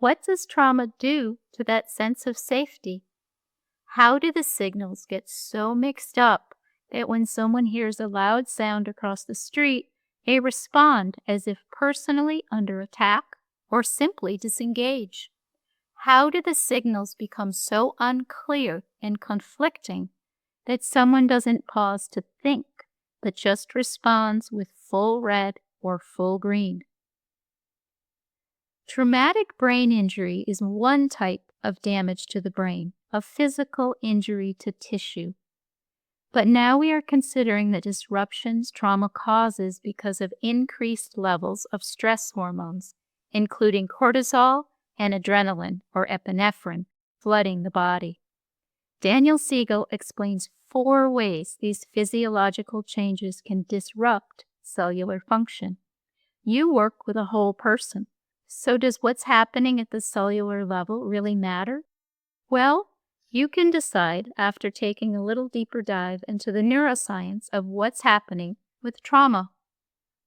What does trauma do to that sense of safety? How do the signals get so mixed up that when someone hears a loud sound across the street, they respond as if personally under attack or simply disengage? How do the signals become so unclear and conflicting that someone doesn't pause to think, but just responds with full red or full green? Traumatic brain injury is one type of damage to the brain, a physical injury to tissue. But now we are considering the disruptions trauma causes because of increased levels of stress hormones, including cortisol and adrenaline or epinephrine, flooding the body. Daniel Siegel explains 4 ways these physiological changes can disrupt cellular function. You work with a whole person. So does what's happening at the cellular level really matter? Well, you can decide after taking a little deeper dive into the neuroscience of what's happening with trauma.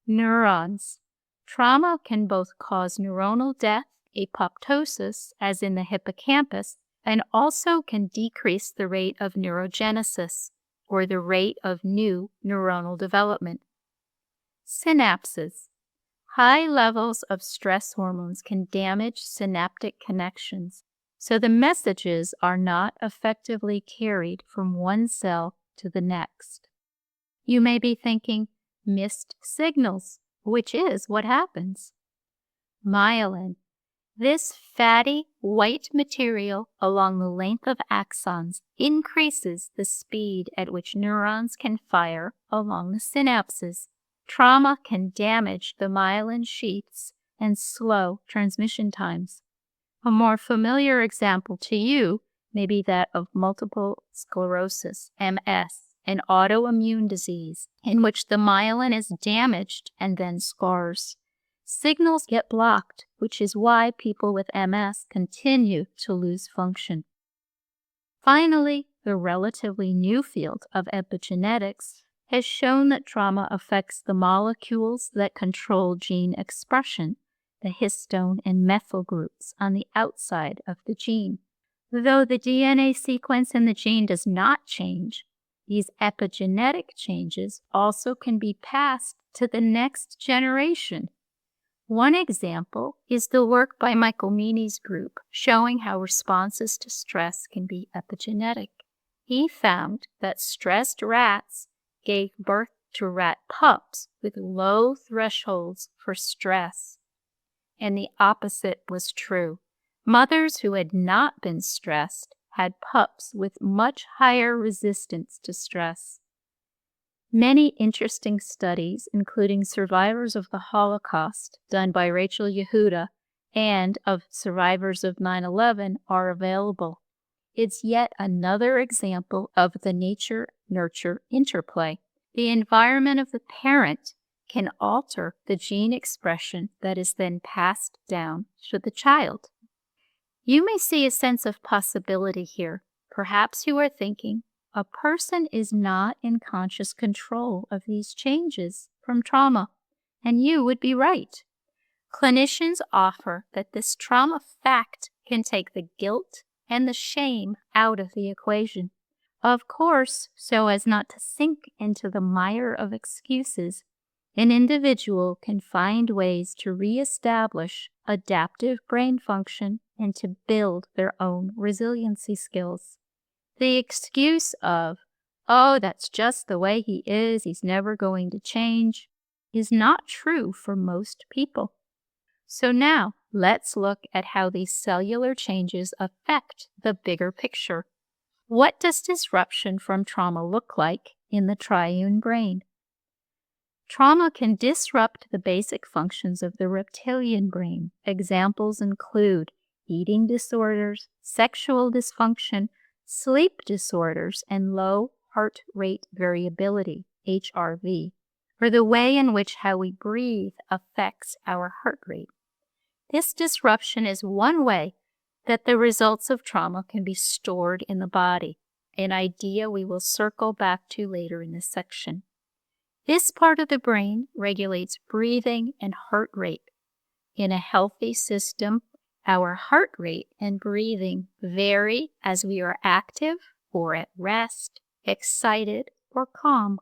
Neurons. Trauma can both cause neuronal death, apoptosis, as in the hippocampus, and also can decrease the rate of neurogenesis, or the rate of new neuronal development. Synapses. High levels of stress hormones can damage synaptic connections, so the messages are not effectively carried from one cell to the next. You may be thinking, missed signals, which is what happens. Myelin. This fatty white material along the length of axons increases the speed at which neurons can fire along the synapses. Trauma can damage the myelin sheaths and slow transmission times. A more familiar example to you may be that of multiple sclerosis, MS, an autoimmune disease in which the myelin is damaged and then scars. Signals get blocked, which is why people with MS continue to lose function. Finally, the relatively new field of epigenetics has shown that trauma affects the molecules that control gene expression, the histone and methyl groups on the outside of the gene. Though the DNA sequence in the gene does not change, these epigenetic changes also can be passed to the next generation. One example is the work by Michael Meaney's group showing how responses to stress can be epigenetic. He found that stressed rats gave birth to rat pups with low thresholds for stress. And the opposite was true. Mothers who had not been stressed had pups with much higher resistance to stress. Many interesting studies, including survivors of the Holocaust, done by Rachel Yehuda, and of survivors of 9/11, are available. It's yet another example of the nature-nurture interplay. The environment of the parent can alter the gene expression that is then passed down to the child. You may see a sense of possibility here. Perhaps you are thinking, a person is not in conscious control of these changes from trauma, and you would be right. Clinicians offer that this trauma fact can take the guilt and the shame out of the equation. Of course, so as not to sink into the mire of excuses, an individual can find ways to reestablish adaptive brain function and to build their own resiliency skills. The excuse of, "Oh, that's just the way he is, he's never going to change," is not true for most people. So now, let's look at how these cellular changes affect the bigger picture. What does disruption from trauma look like in the triune brain? Trauma can disrupt the basic functions of the reptilian brain. Examples include eating disorders, sexual dysfunction, sleep disorders, and low heart rate variability, HRV, or the way in which how we breathe affects our heart rate. This disruption is one way that the results of trauma can be stored in the body, an idea we will circle back to later in this section. This part of the brain regulates breathing and heart rate. In a healthy system, Our heart rate and breathing vary as we are active or at rest, excited or calm.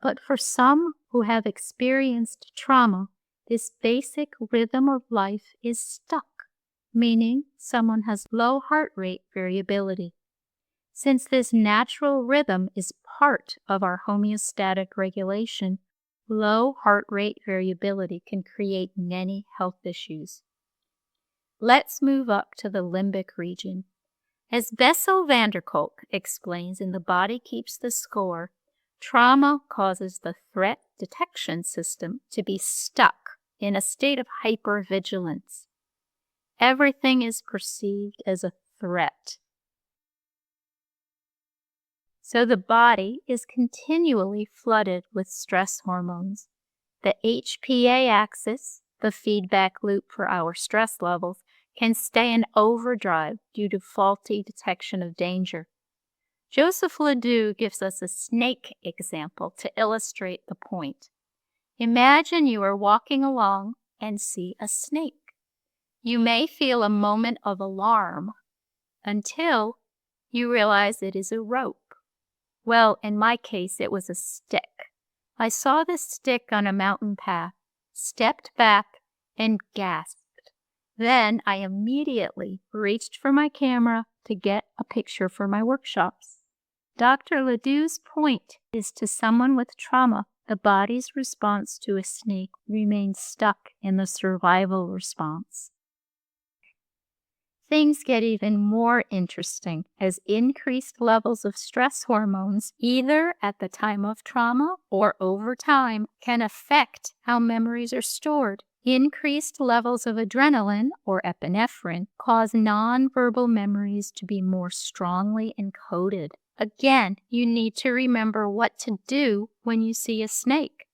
But for some who have experienced trauma, this basic rhythm of life is stuck, meaning someone has low heart rate variability. Since this natural rhythm is part of our homeostatic regulation, low heart rate variability can create many health issues. Let's move up to the limbic region. As Bessel van der Kolk explains in The Body Keeps the Score, trauma causes the threat detection system to be stuck in a state of hypervigilance. Everything is perceived as a threat. So the body is continually flooded with stress hormones. The HPA axis, the feedback loop for our stress levels, can stay in overdrive due to faulty detection of danger. Joseph Ledoux gives us a snake example to illustrate the point. Imagine you are walking along and see a snake. You may feel a moment of alarm until you realize it is a rope. Well, in my case, it was a stick. I saw this stick on a mountain path, stepped back, and gasped. Then I immediately reached for my camera to get a picture for my workshops. Dr. Ledoux's point is to someone with trauma, the body's response to a snake remains stuck in the survival response. Things get even more interesting as increased levels of stress hormones, either at the time of trauma or over time, can affect how memories are stored. Increased levels of adrenaline, or epinephrine, cause nonverbal memories to be more strongly encoded. Again, you need to remember what to do when you see a snake.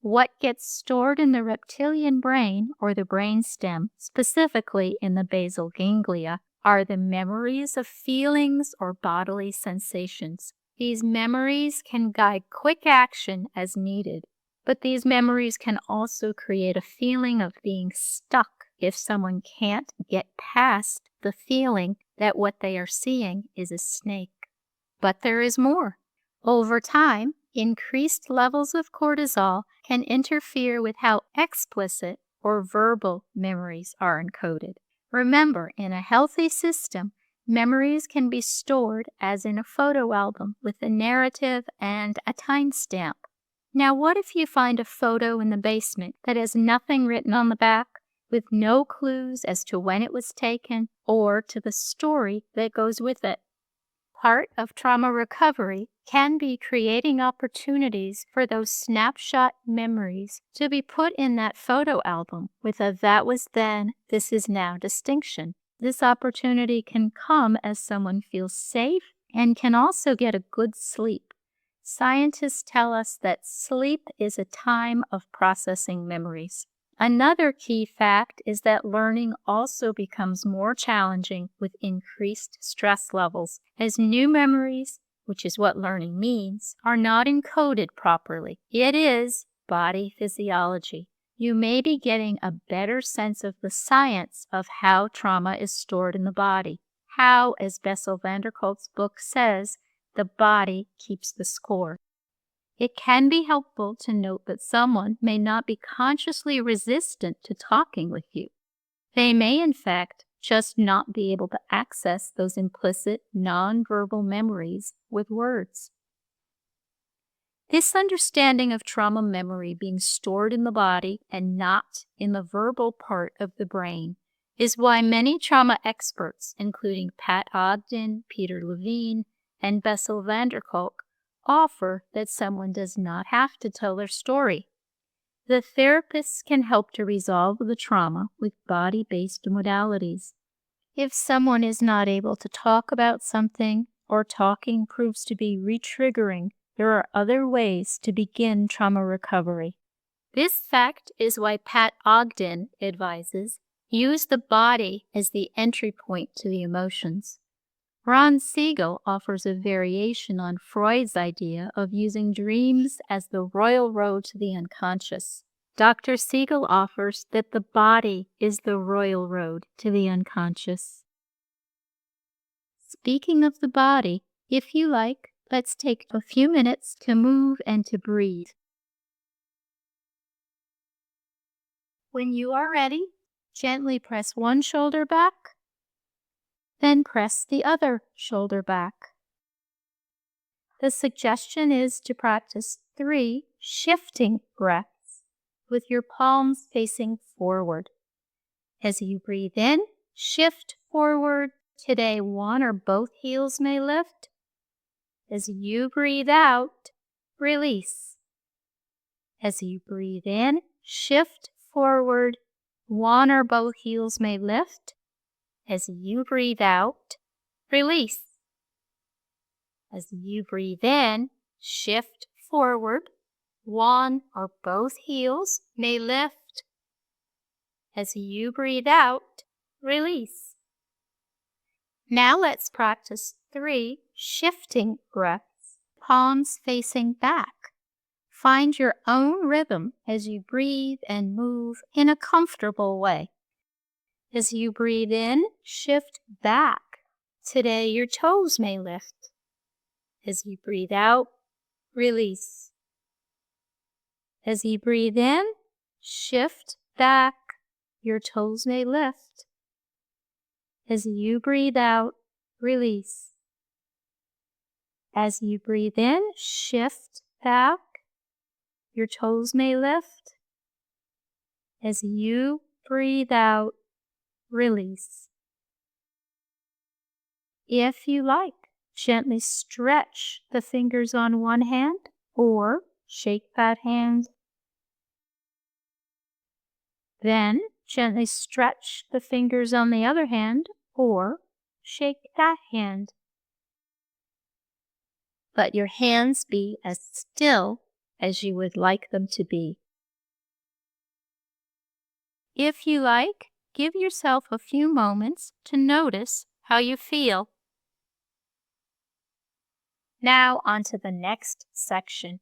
What gets stored in the reptilian brain, or the brainstem, specifically in the basal ganglia, are the memories of feelings or bodily sensations. These memories can guide quick action as needed, but these memories can also create a feeling of being stuck if someone can't get past the feeling that what they are seeing is a snake. But there is more. Over time, increased levels of cortisol can interfere with how explicit or verbal memories are encoded. Remember, in a healthy system, memories can be stored as in a photo album with a narrative and a timestamp. Now, what if you find a photo in the basement that has nothing written on the back, with no clues as to when it was taken or to the story that goes with it? Part of trauma recovery can be creating opportunities for those snapshot memories to be put in that photo album with a "that was then, this is now" distinction. This opportunity can come as someone feels safe and can also get a good sleep. Scientists tell us that sleep is a time of processing memories. Another key fact is that learning also becomes more challenging with increased stress levels, as new memories, which is what learning means, are not encoded properly. It is body physiology. You may be getting a better sense of the science of how trauma is stored in the body, how, as Bessel van der Kolk's book says, the body keeps the score. It can be helpful to note that someone may not be consciously resistant to talking with you. They may, in fact, just not be able to access those implicit, nonverbal memories with words. This understanding of trauma memory being stored in the body and not in the verbal part of the brain is why many trauma experts, including Pat Ogden, Peter Levine, and Bessel van der Kolk, offer that someone does not have to tell their story. The therapists can help to resolve the trauma with body-based modalities. If someone is not able to talk about something, or talking proves to be re-triggering, there are other ways to begin trauma recovery. This fact is why Pat Ogden advises use the body as the entry point to the emotions. Ron Siegel offers a variation on Freud's idea of using dreams as the royal road to the unconscious. Dr. Siegel offers that the body is the royal road to the unconscious. Speaking of the body, if you like, let's take a few minutes to move and to breathe. When you are ready, gently press one shoulder back, then press the other shoulder back. The suggestion is to practice 3 shifting breaths with your palms facing forward. As you breathe in, shift forward. Today, one or both heels may lift. As you breathe out, release. As you breathe in, shift forward. One or both heels may lift. As you breathe out, release. As you breathe in, shift forward. One or both heels may lift. As you breathe out, release. Now let's practice 3 shifting breaths, palms facing back. Find your own rhythm as you breathe and move in a comfortable way. As you breathe in, shift back. Today your toes may lift. As you breathe out, release. As you breathe in, shift back. Your toes may lift. As you breathe out, release. As you breathe in, shift back. Your toes may lift. As you breathe out, release. If you like, gently stretch the fingers on one hand or shake that hand. Then gently stretch the fingers on the other hand or shake that hand. Let your hands be as still as you would like them to be. If you like, give yourself a few moments to notice how you feel. Now on to the next section.